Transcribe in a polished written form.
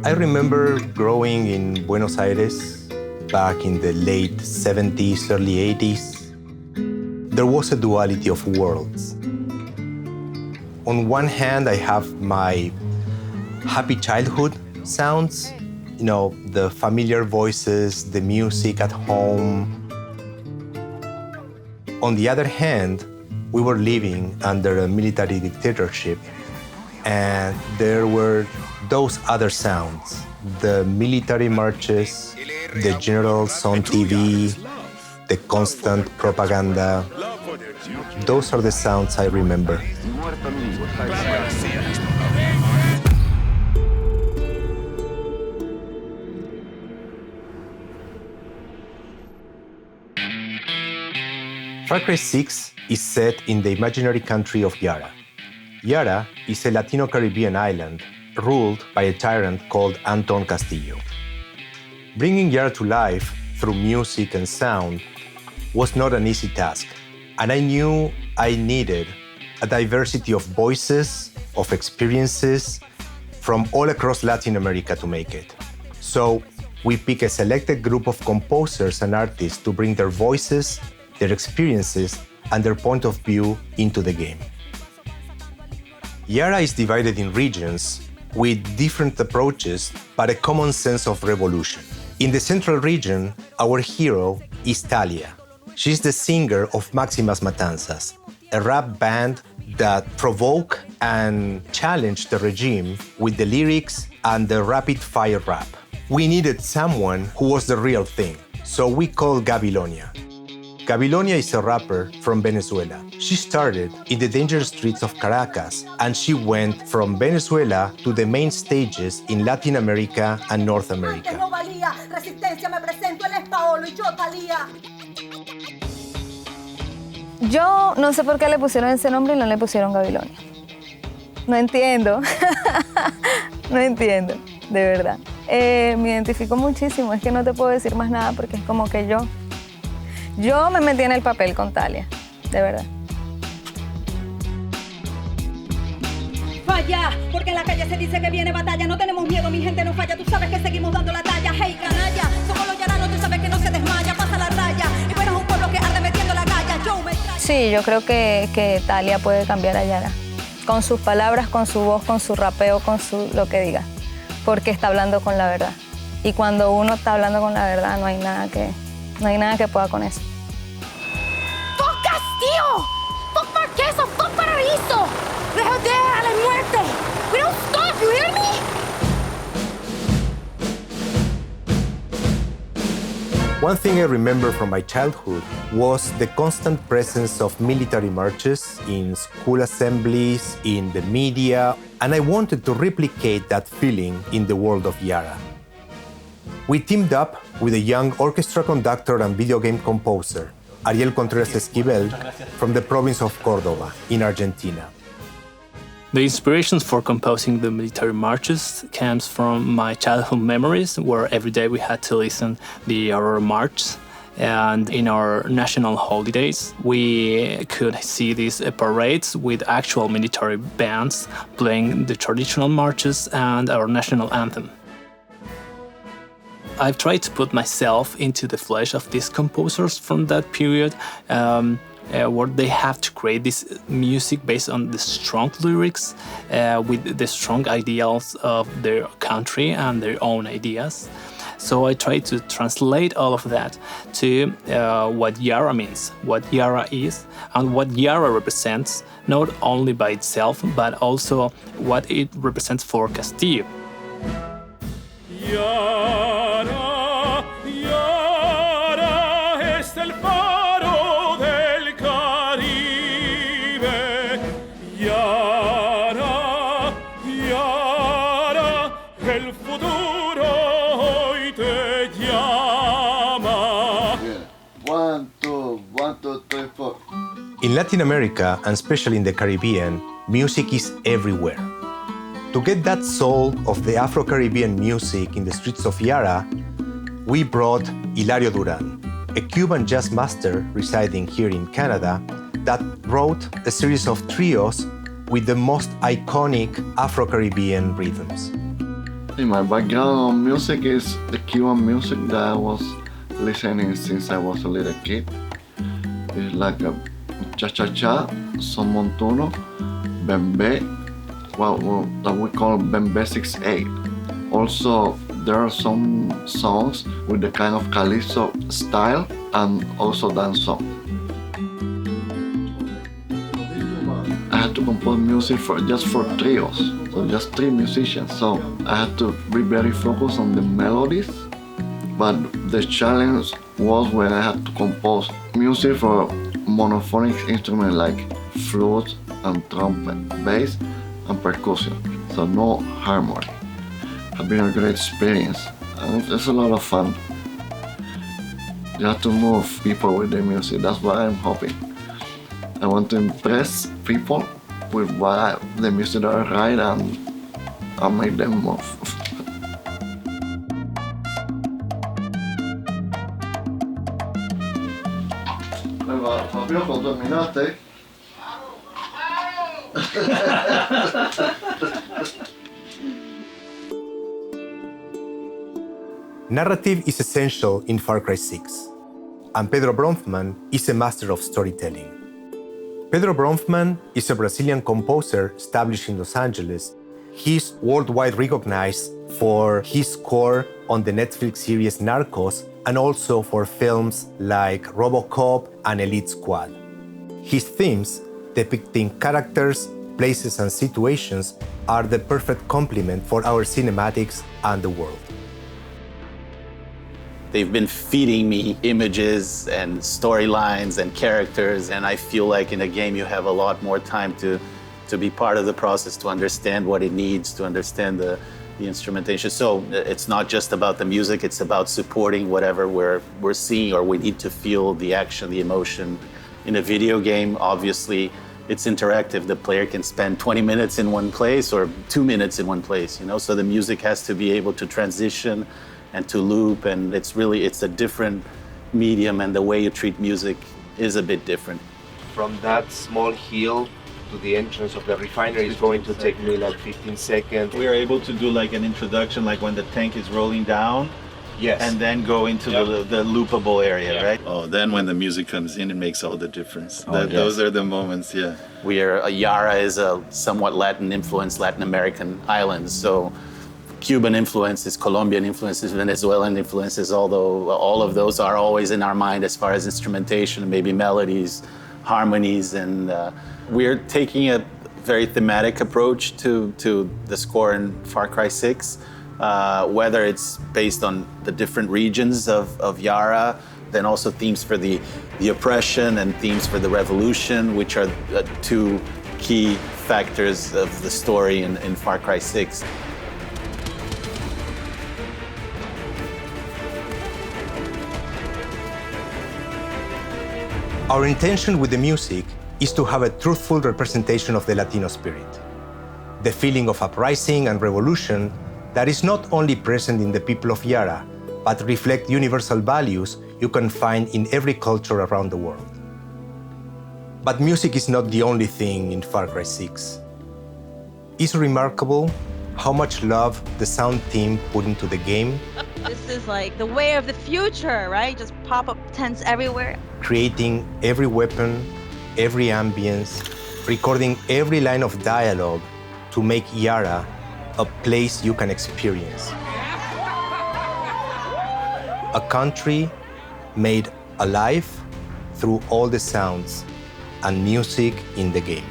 I remember growing in Buenos Aires back in the late 70s, early 80s. There was a duality of worlds. On one hand, I have my happy childhood sounds, the familiar voices, the music at home. On the other hand, we were living under a military dictatorship, and there were those other sounds, the military marches, the generals on TV, the constant propaganda. Those are the sounds I remember. Far Cry 6 is set in the imaginary country of Yara. Yara is a Latino-Caribbean island ruled by a tyrant called Anton Castillo. Bringing Yara to life through music and sound was not an easy task, and I knew I needed a diversity of voices, of experiences from all across Latin America to make it. So we picked a selected group of composers and artists to bring their voices, their experiences, and their point of view into the game. Yara is divided in regions with different approaches, but a common sense of revolution. In the central region, our hero is Talia. She's the singer of Máximas Matanzas, a rap band that provoke and challenge the regime with the lyrics and the rapid-fire rap. We needed someone who was the real thing, so we called Gabilonia. Gabilonia is a rapper from Venezuela. She started in the dangerous streets of Caracas, and she went from Venezuela to the main stages in Latin America and North America. Yo no sé por qué le pusieron ese nombre y no le pusieron Gabilonia. No entiendo. No entiendo, de verdad. Me identifico muchísimo, es que no te puedo decir más nada porque es como que yo me metí en el papel con Talia, de verdad. Falla, porque en la calle se dice que viene batalla. No tenemos miedo, mi gente no falla. Tú sabes que seguimos dando la talla. Hey, canalla, somos los yaranos, tú sabes que no se desmaya. Pasa la raya, y bueno, es un pueblo que arde metiendo la galla. Sí, yo creo que Talia puede cambiar a Yara. Con sus palabras, con su voz, con su rapeo, con lo que diga. Porque está hablando con la verdad. Y cuando uno está hablando con la verdad, no hay nada que pueda con eso. ¡Fuck Castillo! ¡Fuck Marquesa! ¡Fuck Paraíso! ¡Le joder a la muerte! We don't stop, you hear me? One thing I remember from my childhood was the constant presence of military marches in school assemblies, in the media, and I wanted to replicate that feeling in the world of Yara. We teamed up with a young orchestra conductor and video game composer, Ariel Contreras Esquivel, from the province of Córdoba in Argentina. The inspiration for composing the military marches comes from my childhood memories, where every day we had to listen the Aurora March. And in our national holidays, we could see these parades with actual military bands playing the traditional marches and our national anthem. I've tried to put myself into the flesh of these composers from that period, where they have to create this music based on the strong lyrics with the strong ideals of their country and their own ideas. So I try to translate all of that to what Yara means, what Yara is, and what Yara represents, not only by itself, but also what it represents for Castillo. In Latin America, and especially in the Caribbean, music is everywhere. To get that soul of the Afro-Caribbean music in the streets of Yara, we brought Hilario Duran, a Cuban jazz master residing here in Canada that wrote a series of trios with the most iconic Afro-Caribbean rhythms. My background on music is the Cuban music that I was listening since I was a little kid. It's like a cha-cha-cha, son montuno, bembe, that we call bembe 6/8. Also, there are some songs with the kind of calypso style and also dance song. I had to compose music just for trios, so just 3 musicians. So I had to be very focused on the melodies, but the challenge was when I had to compose music for monophonic instruments like flute and trumpet, bass and percussion, so no harmony. It's been a great experience and it's a lot of fun. You have to move people with the music, that's what I'm hoping. I want to impress people with the music that I write and make them move. Fabio, cuando terminaste. Narrative is essential in Far Cry 6, and Pedro Bromfman is a master of storytelling. Pedro Bromfman is a Brazilian composer established in Los Angeles. He is worldwide recognized for his score on the Netflix series Narcos and also for films like Robocop and Elite Squad. His themes, depicting characters, places, and situations, are the perfect complement for our cinematics and the world. They've been feeding me images and storylines and characters, and I feel like in a game you have a lot more time to be part of the process, to understand what it needs, to understand the instrumentation. So it's not just about the music, it's about supporting whatever we're seeing, or we need to feel the action, the emotion. In a video game, obviously, it's interactive. The player can spend 20 minutes in one place or 2 minutes in one place, you know? So the music has to be able to transition and to loop, and it's a different medium, and the way you treat music is a bit different. From that small hill to the entrance of the refinery is going to take me like 15 seconds. We are able to do like an introduction, like when the tank is rolling down. Yes. And then go into the loopable area, right? Oh, then when the music comes in, it makes all the difference. Yes. Those are the moments, yeah. Yara is a somewhat Latin influenced Latin American island, so Cuban influences, Colombian influences, Venezuelan influences, although all of those are always in our mind as far as instrumentation, maybe melodies, harmonies, and we're taking a very thematic approach to the score in Far Cry 6, whether it's based on the different regions of Yara, then also themes for the oppression and themes for the revolution, which are the 2 key factors of the story in Far Cry 6. Our intention with the music is to have a truthful representation of the Latino spirit, the feeling of uprising and revolution that is not only present in the people of Yara, but reflect universal values you can find in every culture around the world. But music is not the only thing in Far Cry 6. It's remarkable how much love the sound team put into the game. This is like the way of the future, right? Just pop-up tents everywhere. Creating every weapon, every ambience, recording every line of dialogue to make Yara a place you can experience. A country made alive through all the sounds and music in the game.